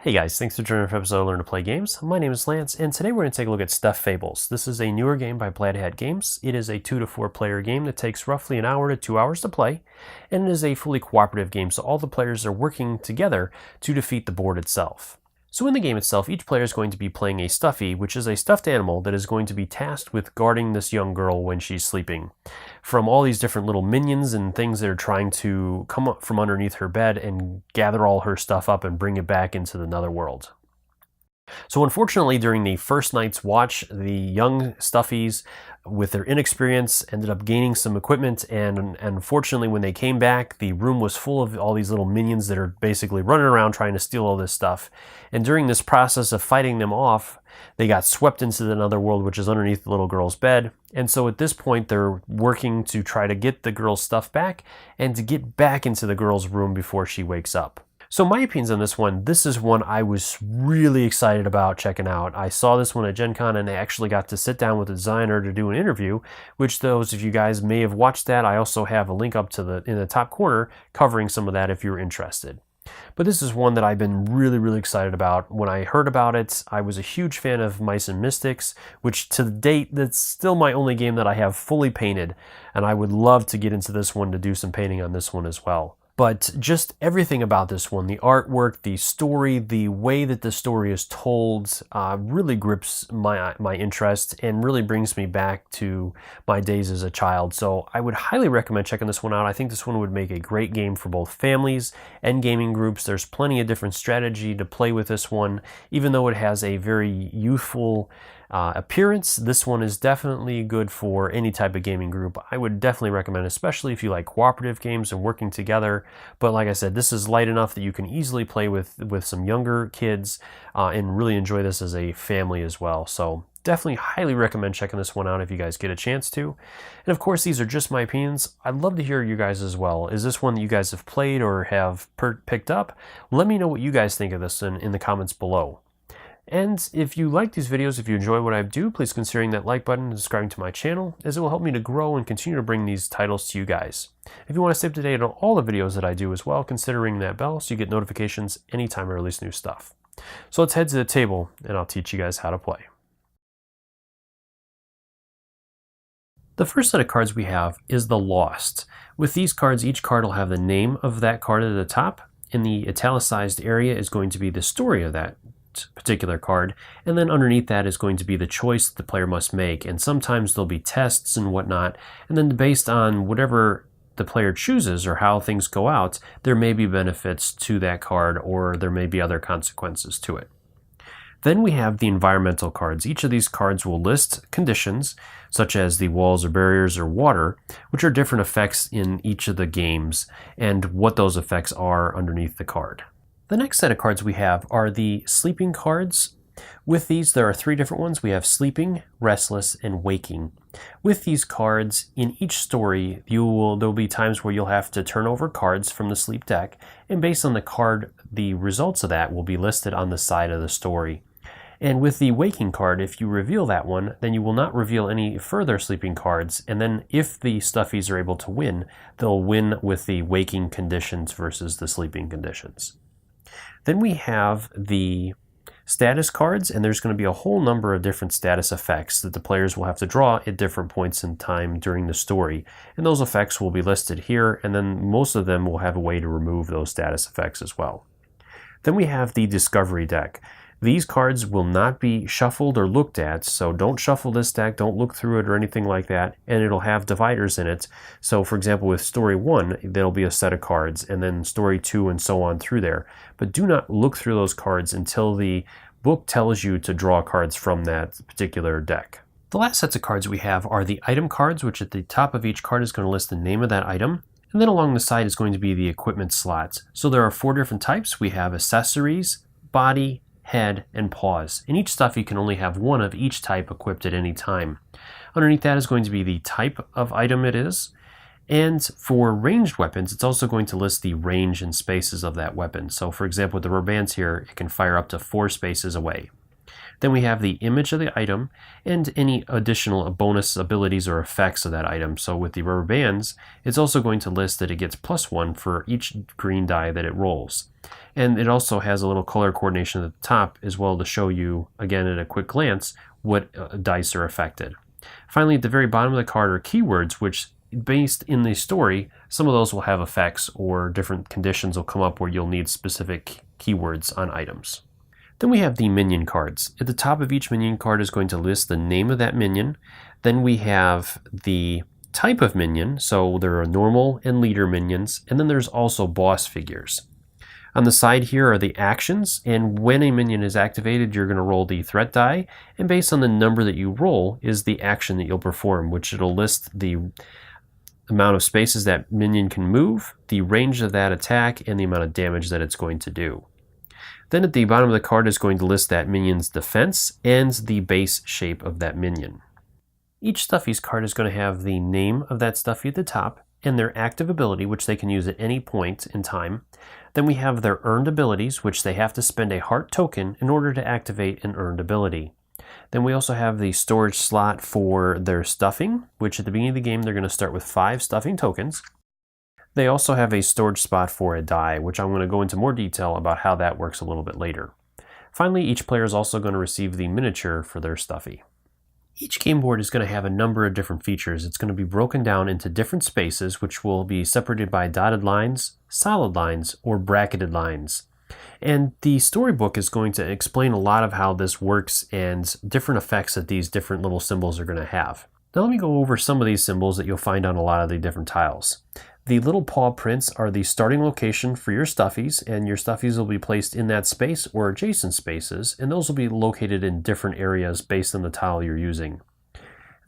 Hey guys, thanks for joining for episode of Learn to Play Games. My name is Lance, and today we're going to take a look at Stuffed Fables. This is a newer game by Plaid Games. It is a 2 to 4 player game that takes roughly an hour to 2 hours to play, and it is a fully cooperative game, so all the players are working together to defeat the board itself. So in the game itself, each player is going to be playing a Stuffy, which is a stuffed animal that is going to be tasked with guarding this young girl when she's sleeping from all these different little minions and things that are trying to come up from underneath her bed and gather all her stuff up and bring it back into the netherworld. So unfortunately, during the first night's watch, the young Stuffies, with their inexperience, ended up gaining some equipment, and unfortunately when they came back, the room was full of all these little minions that are basically running around trying to steal all this stuff. And during this process of fighting them off, they got swept into the netherworld, which is underneath the little girl's bed. And so at this point, they're working to try to get the girl's stuff back and to get back into the girl's room before she wakes up. So my opinions on this is one I was really excited about checking out. I saw this one at Gen Con, and I actually got to sit down with the designer to do an interview, which those of you guys may have watched that. I also have a link up to in the top corner covering some of that if you're interested. But this is one that I've been really excited about. When I heard about it, I was a huge fan of Mice and Mystics, which to date, that's still my only game that I have fully painted, and I would love to get into this one to do some painting on this one as well. But just everything about this one, the artwork, the story, the way that the story is told, really grips my interest and really brings me back to my days as a child. So I would highly recommend checking this one out. I think this one would make a great game for both families and gaming groups. There's plenty of different strategy to play with this one. Even though it has a very youthful appearance, this one is definitely good for any type of gaming group. I would definitely recommend, especially if you like cooperative games and working together. But like I said, this is light enough that you can easily play with some younger kids and really enjoy this as a family as well. So definitely highly recommend checking this one out if you guys get a chance to. And of course, these are just my opinions. I'd love to hear you guys as well. Is this one that you guys have played or have picked up? Let me know what you guys think of this in the comments below. And if you like these videos, if you enjoy what I do, please consider hitting that like button and subscribing to my channel, as it will help me to grow and continue to bring these titles to you guys. If you want to stay up to date on all the videos that I do as well, consider ringing that bell so you get notifications anytime I release new stuff. So let's head to the table and I'll teach you guys how to play. The first set of cards we have is the Lost. With these cards, each card will have the name of that card at the top. In the italicized area is going to be the story of that particular card, and then underneath that is going to be the choice that the player must make, and sometimes there'll be tests and whatnot, and then based on whatever the player chooses or how things go out, there may be benefits to that card or there may be other consequences to it. Then we have the environmental cards. Each of these cards will list conditions, such as the walls or barriers or water, which are different effects in each of the games and what those effects are underneath the card. The next set of cards we have are the sleeping cards. With these, there are 3 different ones. We have sleeping, restless, and waking. With these cards, in each story, there'll be times where you'll have to turn over cards from the sleep deck, and based on the card, the results of that will be listed on the side of the story. And with the waking card, if you reveal that one, then you will not reveal any further sleeping cards, and then if the Stuffies are able to win, they'll win with the waking conditions versus the sleeping conditions. Then we have the status cards, and there's going to be a whole number of different status effects that the players will have to draw at different points in time during the story. And those effects will be listed here, and then most of them will have a way to remove those status effects as well. Then we have the discovery deck. These cards will not be shuffled or looked at, so don't shuffle this deck, don't look through it or anything like that, and it'll have dividers in it. So for example, with story 1, there'll be a set of cards, and then story 2 and so on through there. But do not look through those cards until the book tells you to draw cards from that particular deck. The last sets of cards we have are the item cards, which at the top of each card is going to list the name of that item. And then along the side is going to be the equipment slots. So there are 4 different types. We have accessories, body, head, and paws. In each Stuffy can only have 1 of each type equipped at any time. Underneath that is going to be the type of item it is. And for ranged weapons, it's also going to list the range and spaces of that weapon. So for example, with the rubber bands here, it can fire up to 4 spaces away. Then we have the image of the item and any additional bonus abilities or effects of that item. So with the rubber bands, it's also going to list that it gets +1 for each green die that it rolls. And it also has a little color coordination at the top as well to show you, again at a quick glance, what dice are affected. Finally, at the very bottom of the card are keywords, which based in the story, some of those will have effects or different conditions will come up where you'll need specific keywords on items. Then we have the minion cards. At the top of each minion card is going to list the name of that minion. Then we have the type of minion, so there are normal and leader minions, and then there's also boss figures. On the side here are the actions, and when a minion is activated, you're going to roll the threat die, and based on the number that you roll is the action that you'll perform, which it'll list the amount of spaces that minion can move, the range of that attack, and the amount of damage that it's going to do. Then at the bottom of the card is going to list that minion's defense and the base shape of that minion. Each Stuffies card is going to have the name of that Stuffy at the top and their active ability, which they can use at any point in time. Then we have their earned abilities, which they have to spend a heart token in order to activate an earned ability. Then we also have the storage slot for their stuffing, which at the beginning of the game they're going to start with 5 stuffing tokens. They also have a storage spot for a die, which I'm going to go into more detail about how that works a little bit later. Finally, each player is also going to receive the miniature for their Stuffy. Each game board is going to have a number of different features. It's going to be broken down into different spaces, which will be separated by dotted lines, solid lines, or bracketed lines. And the storybook is going to explain a lot of how this works and different effects that these different little symbols are going to have. Now let me go over some of these symbols that you'll find on a lot of the different tiles. The little paw prints are the starting location for your Stuffies, and your Stuffies will be placed in that space or adjacent spaces, and those will be located in different areas based on the tile you're using.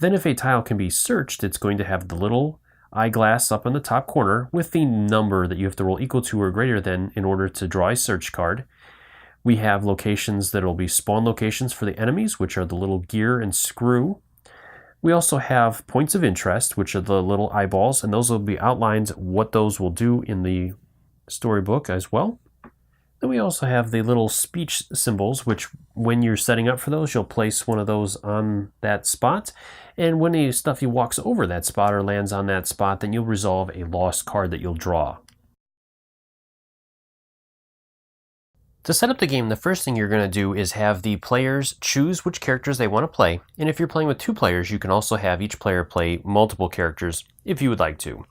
Then if a tile can be searched, it's going to have the little eyeglass up in the top corner with the number that you have to roll equal to or greater than in order to draw a search card. We have locations that will be spawn locations for the enemies, which are the little gear and screw. We also have points of interest, which are the little eyeballs, and those will be outlined what those will do in the storybook as well. Then we also have the little speech symbols, which when you're setting up for those, you'll place one of those on that spot. And when a Stuffy walks over that spot or lands on that spot, then you'll resolve a lost card that you'll draw. To set up the game, the first thing you're going to do is have the players choose which characters they want to play, and if you're playing with 2 players, you can also have each player play multiple characters if you would like to.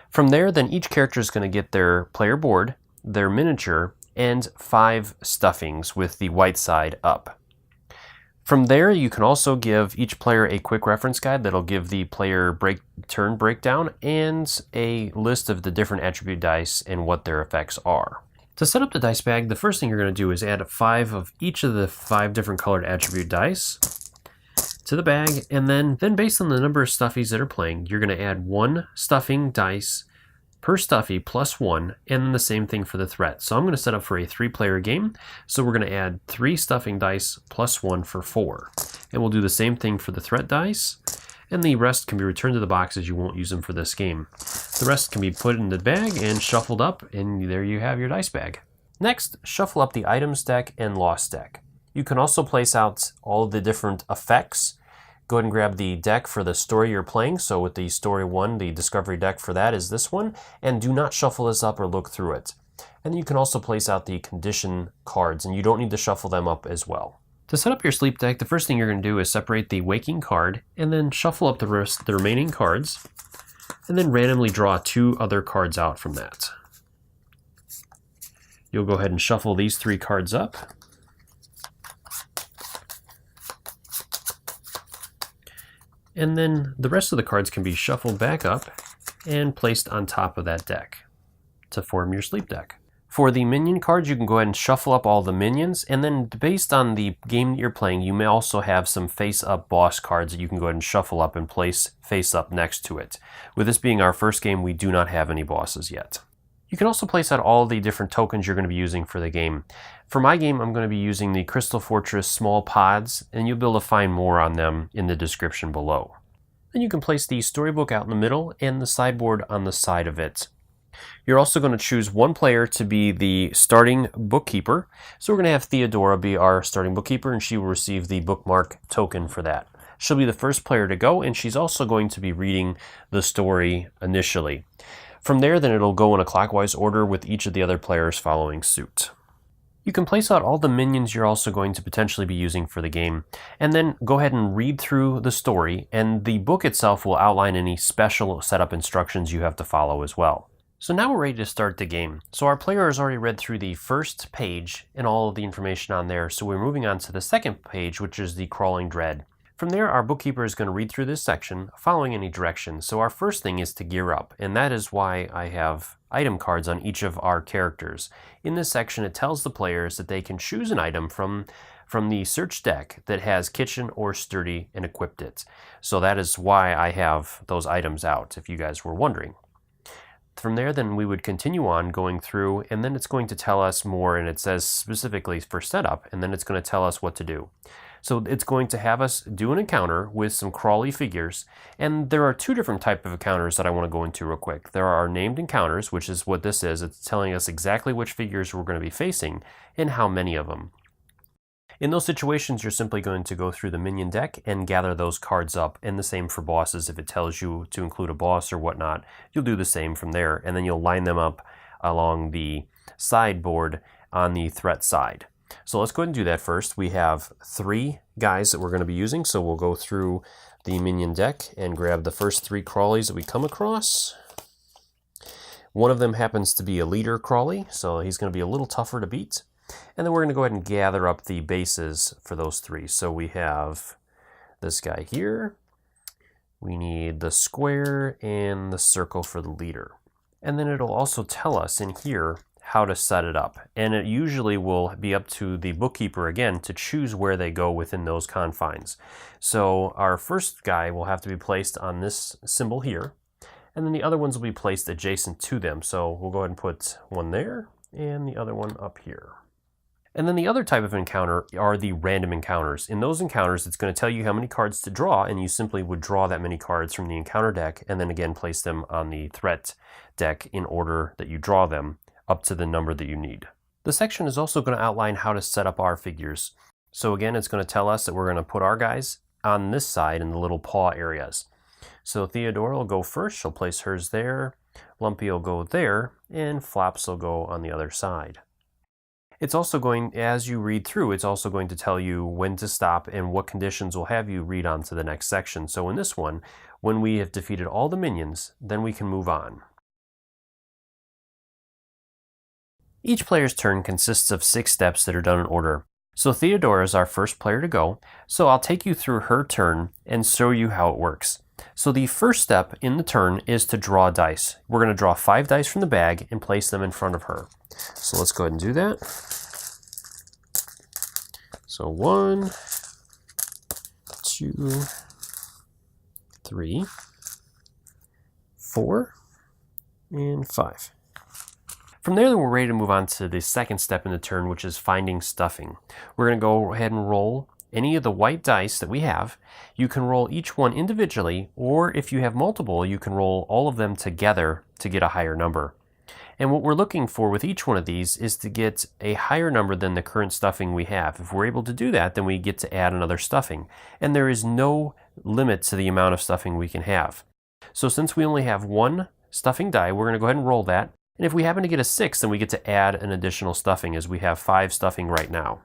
From there, then each character is going to get their player board, their miniature, and 5 stuffings with the white side up. From there, you can also give each player a quick reference guide that'll give the player turn breakdown and a list of the different attribute dice and what their effects are. To set up the dice bag, the first thing you're going to do is add 5 of each of the 5 different colored attribute dice to the bag, and then based on the number of Stuffies that are playing, you're going to add 1 stuffing dice per Stuffy plus 1, and then the same thing for the threat. So I'm going to set up for a 3-player game, so we're going to add 3 stuffing dice plus 1 for 4. And we'll do the same thing for the threat dice, and the rest can be returned to the box as you won't use them for this game. The rest can be put in the bag and shuffled up, and there you have your dice bag. Next, shuffle up the items deck and lost deck. You can also place out all of the different effects. Go ahead and grab the deck for the story you're playing. So with the story 1, the discovery deck for that is this one, and do not shuffle this up or look through it. And you can also place out the condition cards, and you don't need to shuffle them up as well. To set up your sleep deck, the first thing you're going to do is separate the waking card and then shuffle up the remaining cards and then randomly draw 2 other cards out from that. You'll go ahead and shuffle these 3 cards up. And then the rest of the cards can be shuffled back up and placed on top of that deck to form your sleep deck. For the minion cards, you can go ahead and shuffle up all the minions, and then based on the game that you're playing, you may also have some face-up boss cards that you can go ahead and shuffle up and place face-up next to it. With this being our first game, we do not have any bosses yet. You can also place out all the different tokens you're going to be using for the game. For my game, I'm going to be using the Crystal Fortress small pods, and you'll be able to find more on them in the description below. Then you can place the storybook out in the middle and the sideboard on the side of it. You're also going to choose 1 player to be the starting bookkeeper. So we're going to have Theodora be our starting bookkeeper, and she will receive the bookmark token for that. She'll be the first player to go, and she's also going to be reading the story initially. From there, then it'll go in a clockwise order with each of the other players following suit. You can place out all the minions you're also going to potentially be using for the game, and then go ahead and read through the story, and the book itself will outline any special setup instructions you have to follow as well. So now we're ready to start the game. So our player has already read through the first page and all of the information on there, so we're moving on to the second page, which is the Crawling Dread. From there, our bookkeeper is going to read through this section, following any directions. So our first thing is to gear up, and that is why I have item cards on each of our characters. In this section, it tells the players that they can choose an item from the search deck that has kitchen or sturdy and equipped it. So that is why I have those items out, if you guys were wondering. From there, then we would continue on going through, and then it's going to tell us more, and it says specifically for setup, and then it's going to tell us what to do. So it's going to have us do an encounter with some crawly figures, and there are two different types of encounters that I want to go into real quick. There are named encounters, which is what this is. It's telling us exactly which figures we're going to be facing and how many of them. In those situations, you're simply going to go through the minion deck and gather those cards up, and the same for bosses. If it tells you to include a boss or whatnot, you'll do the same from there, and then you'll line them up along the sideboard on the threat side. So let's go ahead and do that first. We have 3 guys that we're going to be using, so we'll go through the minion deck and grab the first 3 crawlies that we come across. One of them happens to be a leader crawly, so he's going to be a little tougher to beat. And then we're going to go ahead and gather up the bases for those 3. So we have this guy here. We need the square and the circle for the leader. And then it'll also tell us in here how to set it up. And it usually will be up to the bookkeeper again to choose where they go within those confines. So our first guy will have to be placed on this symbol here, and then the other ones will be placed adjacent to them. So we'll go ahead and put one there and the other one up here. And then the other type of encounter are the random encounters. In those encounters, it's going to tell you how many cards to draw, and you simply would draw that many cards from the encounter deck and then again place them on the threat deck in order that you draw them up to the number that you need. The section is also going to outline how to set up our figures. So again, it's going to tell us that we're going to put our guys on this side in the little paw areas. So Theodora will go first, she'll place hers there, Lumpy will go there, and Flops will go on the other side. It's also going, as you read through, it's also going to tell you when to stop and what conditions will have you read on to the next section. So in this one, when we have defeated all the minions, then we can move on. Each player's turn consists of 6 steps that are done in order. So Theodora is our first player to go, so I'll take you through her turn and show you how it works. So the first step in the turn is to draw dice. We're going to draw 5 dice from the bag and place them in front of her. So let's go ahead and do that. So 1, 2, 3, 4, and 5. From there, we're ready to move on to the second step in the turn, which is finding stuffing. We're going to go ahead and roll any of the white dice that we have. You can roll each one individually, or if you have multiple, you can roll all of them together to get a higher number. And what we're looking for with each one of these is to get a higher number than the current stuffing we have. If we're able to do that, then we get to add another stuffing. And there is no limit to the amount of stuffing we can have. So since we only have 1 stuffing die, we're going to go ahead and roll that. And if we happen to get a 6, then we get to add an additional stuffing, as we have 5 stuffing right now.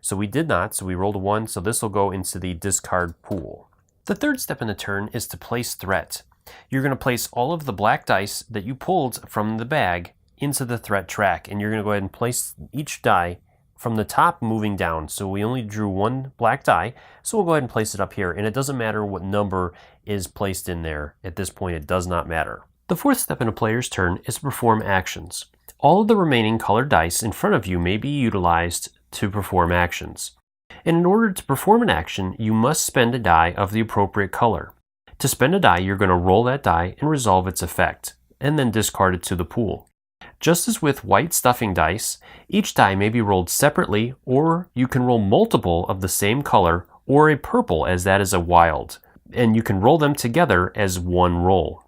So we did not, so we rolled a 1, so this will go into the discard pool. The third step in the turn is to place threat. You're going to place all of the black dice that you pulled from the bag into the threat track, and you're going to go ahead and place each die from the top moving down. So we only drew 1 black die, so we'll go ahead and place it up here, and it doesn't matter what number is placed in there. At this point, it does not matter. The fourth step in a player's turn is to perform actions. All of the remaining colored dice in front of you may be utilized to perform actions. And in order to perform an action, you must spend a die of the appropriate color. To spend a die, you're going to roll that die and resolve its effect, and then discard it to the pool. Just as with white stuffing dice, each die may be rolled separately, or you can roll multiple of the same color, or a purple, as that is a wild, and you can roll them together as one roll.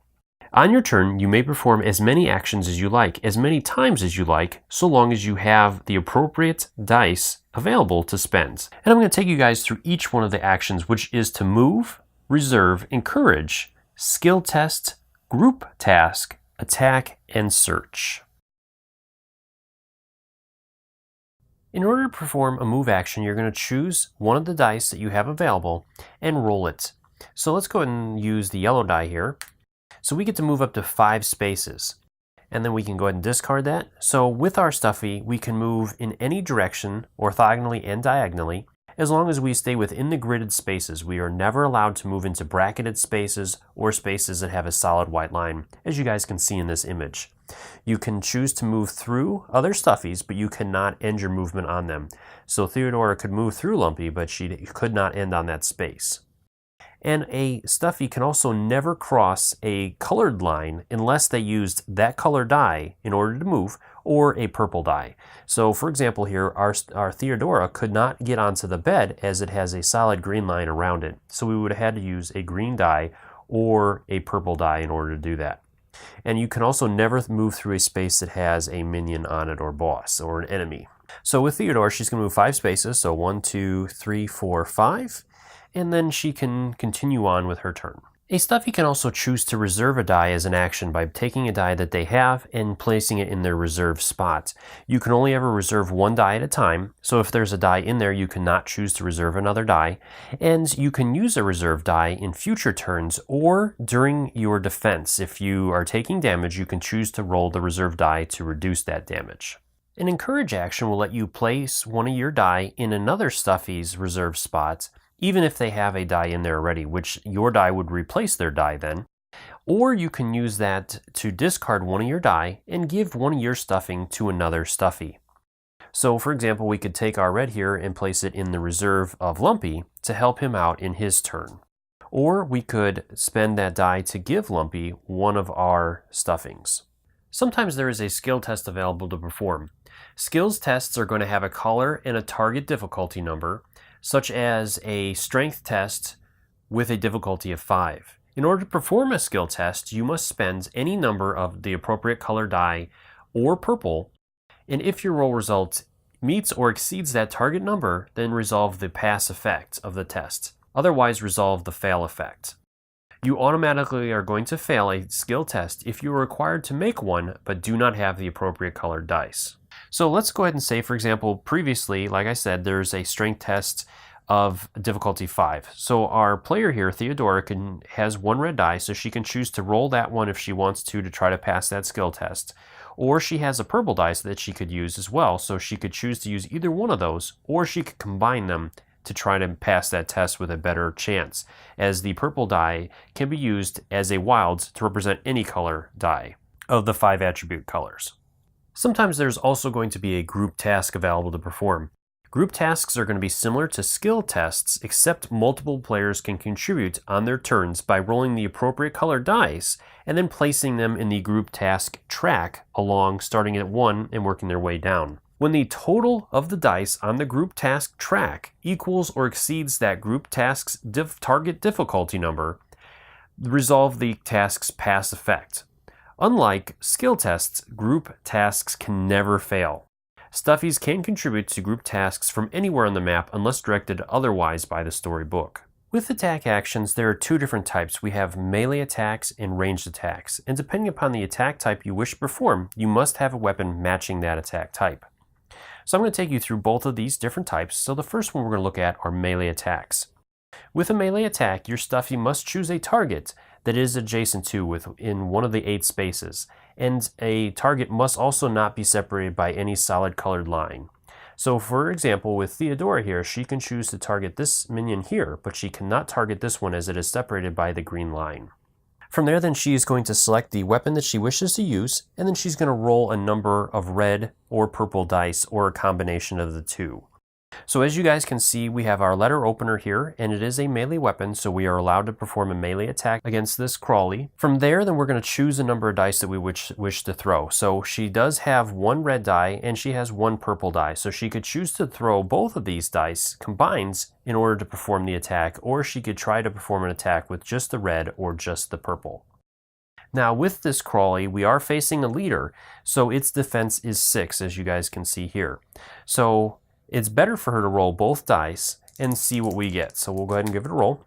On your turn, you may perform as many actions as you like, as many times as you like, so long as you have the appropriate dice available to spend. And I'm going to take you guys through each one of the actions, which is to move, reserve, encourage, skill test, group task, attack, and search. In order to perform a move action, you're going to choose one of the dice that you have available and roll it. So let's go ahead and use the yellow die here. So we get to move up to 5 spaces. And then we can go ahead and discard that. So with our Stuffy, we can move in any direction, orthogonally and diagonally, as long as we stay within the gridded spaces. We are never allowed to move into bracketed spaces or spaces that have a solid white line, as you guys can see in this image. You can choose to move through other Stuffies, but you cannot end your movement on them. So Theodora could move through Lumpy, but she could not end on that space. And a Stuffy can also never cross a colored line unless they used that color die in order to move, or a purple die. So for example here, our Theodora could not get onto the bed as it has a solid green line around it. So we would have had to use a green die or a purple die in order to do that. And you can also never move through a space that has a minion on it, or boss, or an enemy. So with Theodora, she's going to move 5 spaces, so 1, 2, 3, 4, 5. And then she can continue on with her turn. A Stuffy can also choose to reserve a die as an action by taking a die that they have and placing it in their reserve spot. You can only ever reserve one die at a time, so if there's a die in there, you cannot choose to reserve another die, and you can use a reserve die in future turns or during your defense. If you are taking damage, you can choose to roll the reserve die to reduce that damage. An encourage action will let you place one of your die in another Stuffy's reserve spot, even if they have a die in there already, which your die would replace their die then. Or you can use that to discard one of your die and give one of your stuffing to another Stuffy. So for example, we could take our red here and place it in the reserve of Lumpy to help him out in his turn. Or we could spend that die to give Lumpy one of our stuffings. Sometimes there is a skill test available to perform. Skills tests are going to have a color and a target difficulty number, such as a strength test with a difficulty of 5. In order to perform a skill test, you must spend any number of the appropriate color die or purple, and if your roll result meets or exceeds that target number, then resolve the pass effect of the test. Otherwise, resolve the fail effect. You automatically are going to fail a skill test if you are required to make one but do not have the appropriate colored dice. So let's go ahead and say, for example, previously, like I said, there's a strength test of difficulty 5. So our player here, Theodora, has one red die, so she can choose to roll that one if she wants to try to pass that skill test. Or she has a purple dice that she could use as well, so she could choose to use either one of those, or she could combine them to try to pass that test with a better chance, as the purple die can be used as a wild to represent any color die of the 5 attribute colors. Sometimes there's also going to be a group task available to perform. Group tasks are going to be similar to skill tests, except multiple players can contribute on their turns by rolling the appropriate colored dice and then placing them in the group task track along, starting at 1 and working their way down. When the total of the dice on the group task track equals or exceeds that group task's target difficulty number, resolve the task's pass effect. Unlike skill tests, group tasks can never fail. Stuffies can contribute to group tasks from anywhere on the map unless directed otherwise by the storybook. With attack actions, there are 2 different types. We have melee attacks and ranged attacks, and depending upon the attack type you wish to perform, you must have a weapon matching that attack type. So I'm going to take you through both of these different types. So the first one we're going to look at are melee attacks. With a melee attack, your Stuffy must choose a target that is adjacent to within one of the 8 spaces, and a target must also not be separated by any solid colored line. So for example, with Theodora here, she can choose to target this minion here, but she cannot target this one as it is separated by the green line. From there, then she is going to select the weapon that she wishes to use, and then she's going to roll a number of red or purple dice, or a combination of the 2. So as you guys can see, we have our letter opener here, and it is a melee weapon, so we are allowed to perform a melee attack against this crawly. From there, then we're going to choose a number of dice that we wish to throw. So she does have 1 red die, and she has 1 purple die, so she could choose to throw both of these dice combined in order to perform the attack, or she could try to perform an attack with just the red or just the purple. Now with this crawly, we are facing a leader, so its defense is 6, as you guys can see here. So it's better for her to roll both dice and see what we get. So we'll go ahead and give it a roll.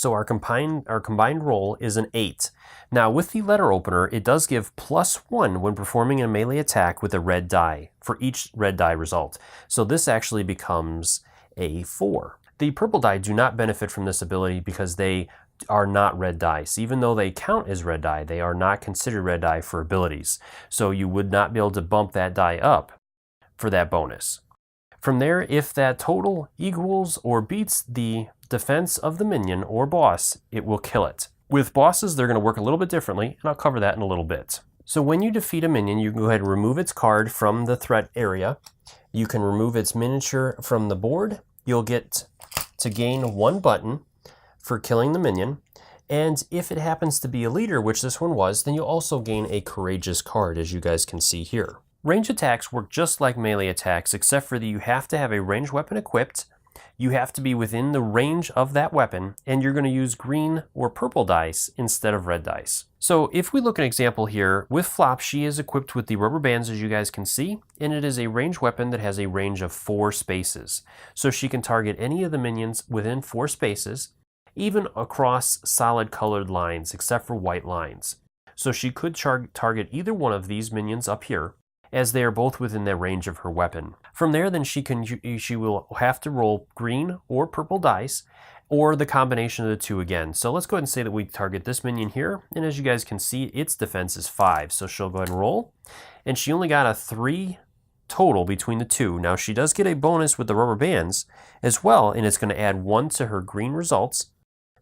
So our combined roll is an 8. Now with the letter opener, it does give +1 when performing a melee attack with a red die for each red die result. So this actually becomes a 4. The purple die do not benefit from this ability because they are not red dice. Even though they count as red die, they are not considered red die for abilities. So you would not be able to bump that die up for that bonus. From there, if that total equals or beats the defense of the minion or boss, it will kill it. With bosses, they're going to work a little bit differently, and I'll cover that in a little bit. So when you defeat a minion, you can go ahead and remove its card from the threat area. You can remove its miniature from the board. You'll get to gain 1 button for killing the minion. And if it happens to be a leader, which this one was, then you'll also gain a courageous card, as you guys can see here. Range attacks work just like melee attacks, except for that you have to have a ranged weapon equipped, you have to be within the range of that weapon, and you're going to use green or purple dice instead of red dice. So if we look at an example here, with Flop, she is equipped with the rubber bands, as you guys can see, and it is a ranged weapon that has a range of 4 spaces. So she can target any of the minions within 4 spaces, even across solid colored lines, except for white lines. So she could target either one of these minions up here, as they are both within the range of her weapon. From there, then she will have to roll green or purple dice, or the combination of the two again. So let's go ahead and say that we target this minion here, and as you guys can see, its defense is 5. So she'll go ahead and roll, and she only got a 3 total between the two. Now she does get a bonus with the rubber bands as well, and it's going to add 1 to her green results.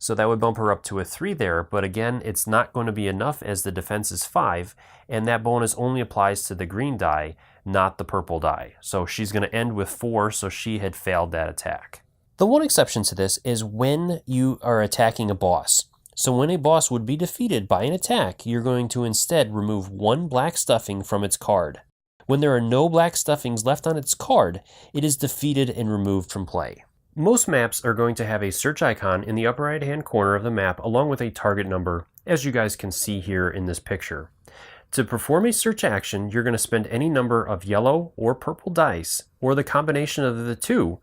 So that would bump her up to a 3 there, but again, it's not going to be enough as the defense is 5, and that bonus only applies to the green die, not the purple die. So she's going to end with 4, so she had failed that attack. The one exception to this is when you are attacking a boss. So when a boss would be defeated by an attack, you're going to instead remove 1 black stuffing from its card. When there are no black stuffings left on its card, it is defeated and removed from play. Most maps are going to have a search icon in the upper right hand corner of the map along with a target number, as you guys can see here in this picture. To perform a search action, you're going to spend any number of yellow or purple dice, or the combination of the two,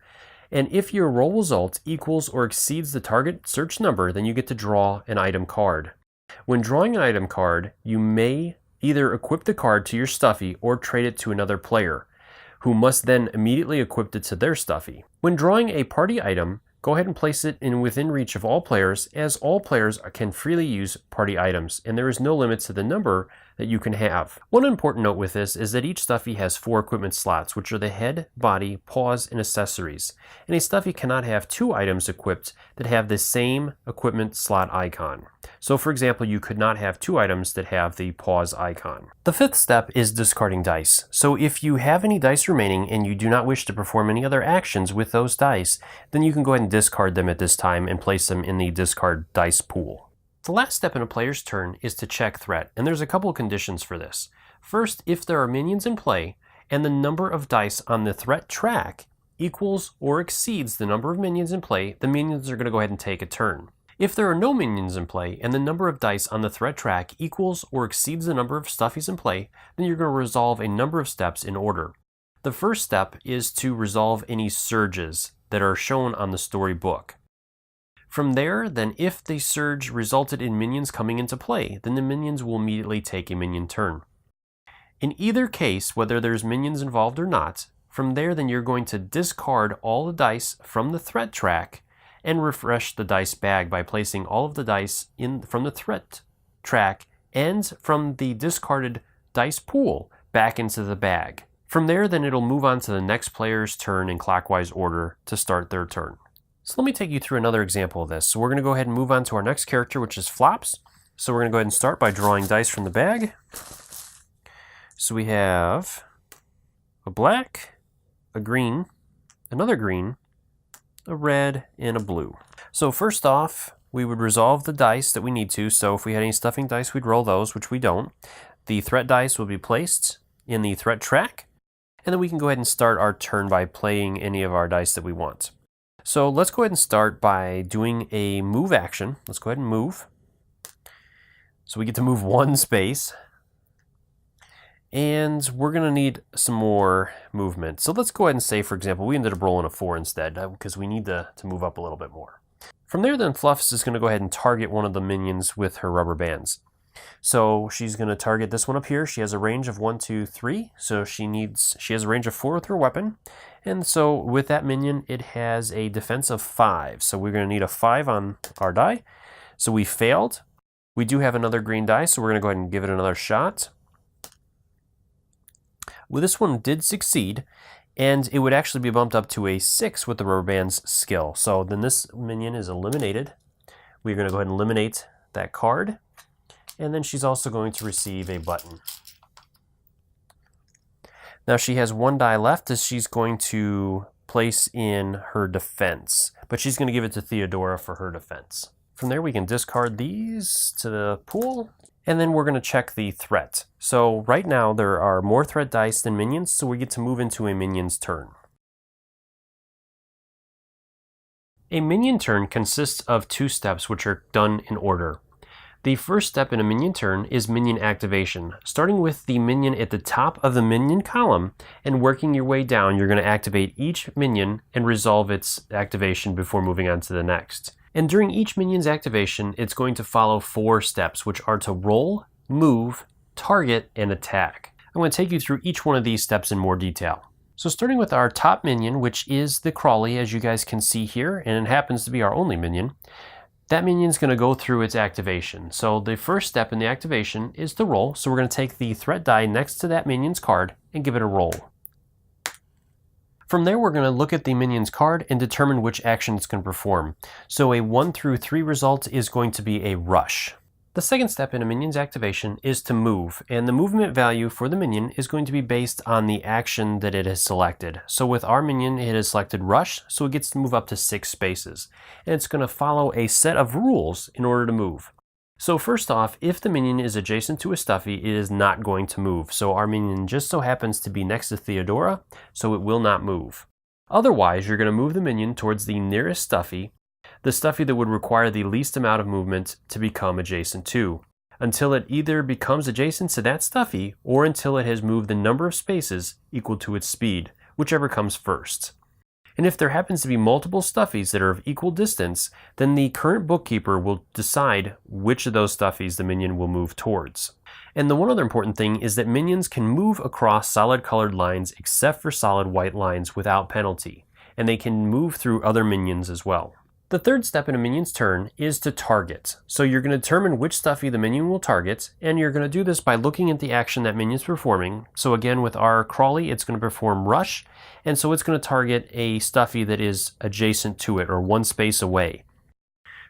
and if your roll result equals or exceeds the target search number, then you get to draw an item card. When drawing an item card, you may either equip the card to your stuffy or trade it to another player, who must then immediately equip it to their stuffy. When drawing a party item, go ahead and place it within reach of all players, as all players can freely use party items, and there is no limit to the number that you can have. One important note with this is that each stuffy has 4 equipment slots, which are the head, body, paws, and accessories. And a stuffy cannot have 2 items equipped that have the same equipment slot icon. So for example, you could not have 2 items that have the paws icon. The 5th step is discarding dice. So if you have any dice remaining and you do not wish to perform any other actions with those dice, then you can go ahead and discard them at this time and place them in the discard dice pool. The last step in a player's turn is to check threat, and there's a couple of conditions for this. First, if there are minions in play, and the number of dice on the threat track equals or exceeds the number of minions in play, the minions are going to go ahead and take a turn. If there are no minions in play, and the number of dice on the threat track equals or exceeds the number of stuffies in play, then you're going to resolve a number of steps in order. The first step is to resolve any surges that are shown on the storybook. From there, then if the surge resulted in minions coming into play, then the minions will immediately take a minion turn. In either case, whether there's minions involved or not, from there then you're going to discard all the dice from the threat track and refresh the dice bag by placing all of the dice from the threat track and from the discarded dice pool back into the bag. From there then it'll move on to the next player's turn in clockwise order to start their turn. So let me take you through another example of this. So we're going to go ahead and move on to our next character, which is Flops. So we're going to go ahead and start by drawing dice from the bag. So we have a black, a green, another green, a red, and a blue. So first off, we would resolve the dice that we need to. So if we had any stuffing dice, we'd roll those, which we don't. The threat dice will be placed in the threat track. And then we can go ahead and start our turn by playing any of our dice that we want. So let's go ahead and start by doing a move action. Let's go ahead and move. So we get to move 1 space. And we're going to need some more movement. So let's go ahead and say, for example, we ended up rolling a 4 instead because we need to move up a little bit more. From there, then Fluffs is going to go ahead and target one of the minions with her rubber bands. So she's going to target this one up here. She has a range of 1, 2, 3. So she has a range of 4 with her weapon. And so with that minion, it has a defense of 5. So we're going to need a 5 on our die. So we failed. We do have another green die, so we're going to go ahead and give it another shot. Well, this one did succeed, and it would actually be bumped up to a 6 with the rubber band's skill. So then this minion is eliminated. We're going to go ahead and eliminate that card. And then she's also going to receive a button. Now she has 1 die left as she's going to place in her defense, but she's going to give it to Theodora for her defense. From there we can discard these to the pool, and then we're going to check the threat. So right now there are more threat dice than minions, so we get to move into a minion's turn. A minion turn consists of 2 steps which are done in order. The first step in a minion turn is minion activation. Starting with the minion at the top of the minion column and working your way down, you're going to activate each minion and resolve its activation before moving on to the next. And during each minion's activation, it's going to follow 4 steps, which are to roll, move, target, and attack. I'm going to take you through each one of these steps in more detail. So starting with our top minion, which is the Crawly, as you guys can see here, and it happens to be our only minion. That minion's going to go through its activation. So the first step in the activation is to roll. So we're going to take the threat die next to that minion's card and give it a roll. From there, we're going to look at the minion's card and determine which action it's going to perform. So a 1 through 3 result is going to be a rush. The second step in a minion's activation is to move, and the movement value for the minion is going to be based on the action that it has selected. So with our minion, it has selected rush, so it gets to move up to 6 spaces. And it's going to follow a set of rules in order to move. So first off, if the minion is adjacent to a Stuffy, it is not going to move. So our minion just so happens to be next to Theodora, so it will not move. Otherwise, you're going to move the minion towards the nearest Stuffy, the Stuffy that would require the least amount of movement to become adjacent to, until it either becomes adjacent to that Stuffy or until it has moved the number of spaces equal to its speed, whichever comes first. And if there happens to be multiple Stuffies that are of equal distance, then the current bookkeeper will decide which of those Stuffies the minion will move towards. And the one other important thing is that minions can move across solid colored lines except for solid white lines without penalty, and they can move through other minions as well. The third step in a minion's turn is to target. So you're going to determine which Stuffy the minion will target, and you're going to do this by looking at the action that minion's performing. So again, with our Crawly, it's going to perform rush, and so it's going to target a Stuffy that is adjacent to it or 1 space away.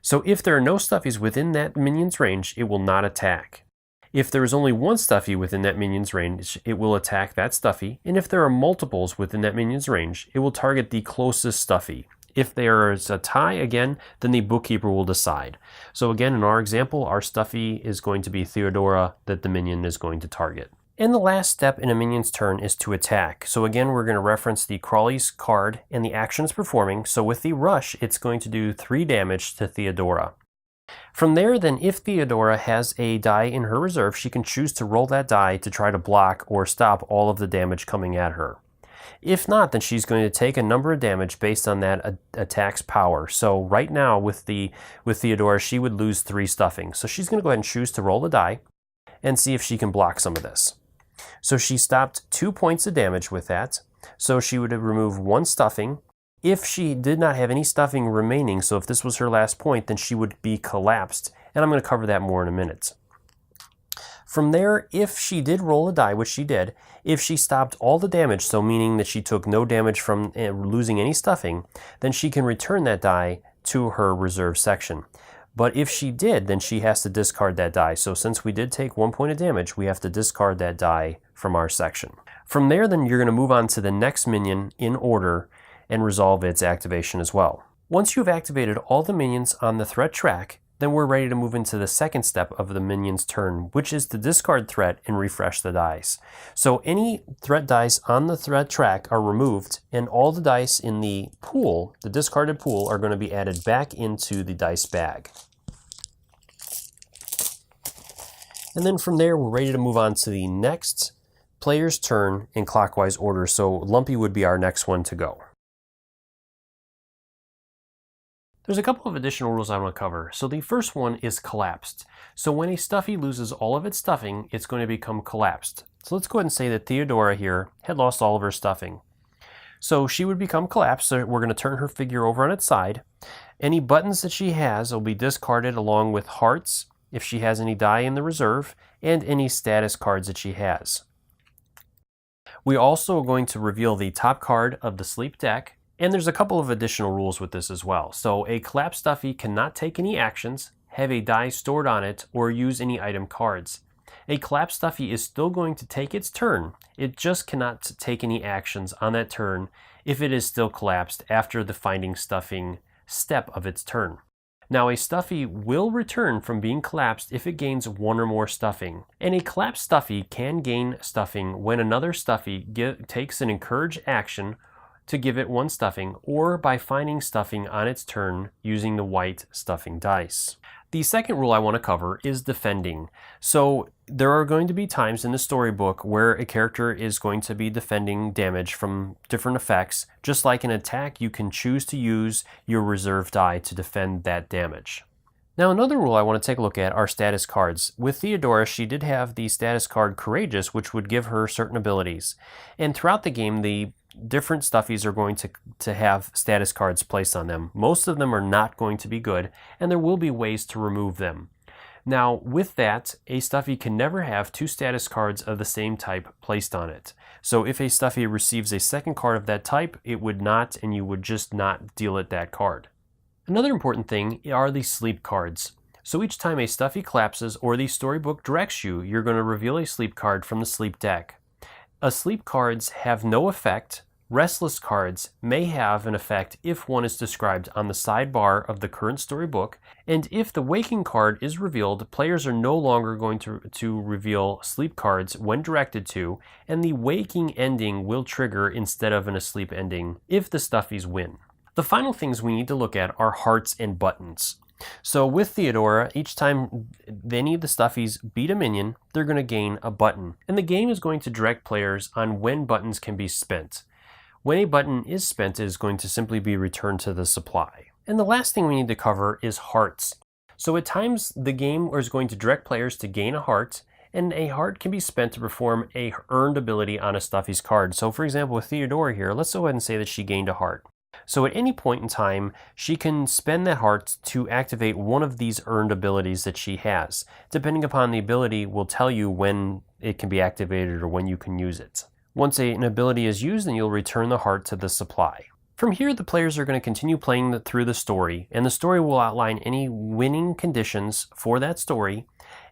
So if there are no Stuffies within that minion's range, it will not attack. If there is only 1 Stuffy within that minion's range, it will attack that Stuffy, and if there are multiples within that minion's range, it will target the closest Stuffy. If there is a tie again, then the bookkeeper will decide. So again, in our example, our Stuffy is going to be Theodora that the minion is going to target. And the last step in a minion's turn is to attack. So again, we're going to reference the Crawly's card and the action it's performing. So with the rush, it's going to do 3 damage to Theodora. From there, then, if Theodora has a die in her reserve, she can choose to roll that die to try to block or stop all of the damage coming at her. If not, then she's going to take a number of damage based on that attack's power. So right now with Theodora, she would lose 3 stuffing. So she's going to go ahead and choose to roll the die and see if she can block some of this. So she stopped 2 points of damage with that. So she would remove 1 stuffing. If she did not have any stuffing remaining, so if this was her last point, then she would be collapsed. And I'm going to cover that more in a minute. From there, if she did roll a die, which she did, if she stopped all the damage, so meaning that she took no damage from losing any stuffing, then she can return that die to her reserve section. But if she did, then she has to discard that die. So since we did take 1 point of damage, we have to discard that die from our section. From there, then you're going to move on to the next minion in order and resolve its activation as well. Once you've activated all the minions on the threat track, then we're ready to move into the second step of the minion's turn, which is to discard threat and refresh the dice. So any threat dice on the threat track are removed, and all the dice in the pool, the discarded pool, are going to be added back into the dice bag. And then from there, we're ready to move on to the next player's turn in clockwise order. So Lumpy would be our next one to go. There's a couple of additional rules I want to cover. So the first one is collapsed. So when a stuffy loses all of its stuffing, it's going to become collapsed. So let's go ahead and say that Theodora here had lost all of her stuffing. So she would become collapsed. So we're going to turn her figure over on its side. Any buttons that she has will be discarded along with hearts, if she has any die in the reserve, and any status cards that she has. We also are going to reveal the top card of the sleep deck, and there's a couple of additional rules with this as well. So a collapsed stuffy cannot take any actions, have a die stored on it, or use any item cards. A collapsed stuffy is still going to take its turn. It just cannot take any actions on that turn if it is still collapsed after the finding stuffing step of its turn. Now a stuffy will return from being collapsed if it gains one or more stuffing. And a collapsed stuffy can gain stuffing when another stuffy takes an encourage action to give it one stuffing, or by finding stuffing on its turn using the white stuffing dice. The second rule I want to cover is defending. So there are going to be times in the storybook where a character is going to be defending damage from different effects. Just like an attack, you can choose to use your reserve die to defend that damage. Now another rule I want to take a look at are status cards. With Theodora, she did have the status card Courageous, which would give her certain abilities. And throughout the game, the different stuffies are going to have status cards placed on them. Most of them are not going to be good, and there will be ways to remove them. Now, with that, a stuffy can never have two status cards of the same type placed on it. So if a stuffy receives a second card of that type, it would not, and you would just not deal it that card. Another important thing are the sleep cards. So each time a stuffy collapses or the storybook directs you, you're going to reveal a sleep card from the sleep deck. Asleep cards have no effect. Restless cards may have an effect if one is described on the sidebar of the current storybook, and if the waking card is revealed, players are no longer going to reveal sleep cards when directed to, and the waking ending will trigger instead of an asleep ending if the stuffies win. The final things we need to look at are hearts and buttons. So with Theodora, each time any of the stuffies beat a minion, they're going to gain a button. And the game is going to direct players on when buttons can be spent. When a button is spent, it is going to simply be returned to the supply. And the last thing we need to cover is hearts. So at times, the game is going to direct players to gain a heart, and a heart can be spent to perform a earned ability on a stuffy's card. So for example, with Theodora here, let's go ahead and say that she gained a heart. So at any point in time, she can spend that heart to activate one of these earned abilities that she has. Depending upon the ability, will tell you when it can be activated or when you can use it. Once an ability is used, then you'll return the heart to the supply. From here, the players are going to continue playing through the story, and the story will outline any winning conditions for that story,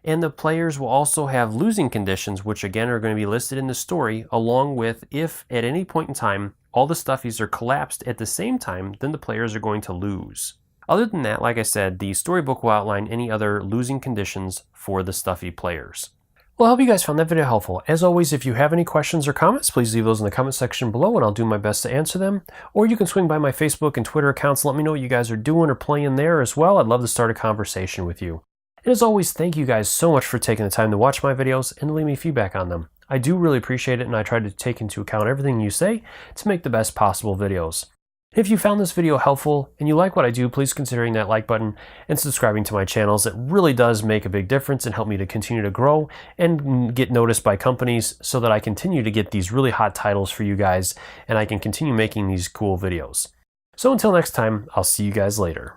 and the players will also have losing conditions, which again are going to be listed in the story, along with if at any point in time all the stuffies are collapsed at the same time, then the players are going to lose. Other than that, like I said, the storybook will outline any other losing conditions for the stuffy players. Well, I hope you guys found that video helpful. As always, if you have any questions or comments, please leave those in the comment section below and I'll do my best to answer them. Or you can swing by my Facebook and Twitter accounts and let me know what you guys are doing or playing there as well. I'd love to start a conversation with you. And as always, thank you guys so much for taking the time to watch my videos and leave me feedback on them. I do really appreciate it, and I try to take into account everything you say to make the best possible videos. If you found this video helpful and you like what I do, please consider hitting that like button and subscribing to my channels. It really does make a big difference and help me to continue to grow and get noticed by companies so that I continue to get these really hot titles for you guys and I can continue making these cool videos. So until next time, I'll see you guys later.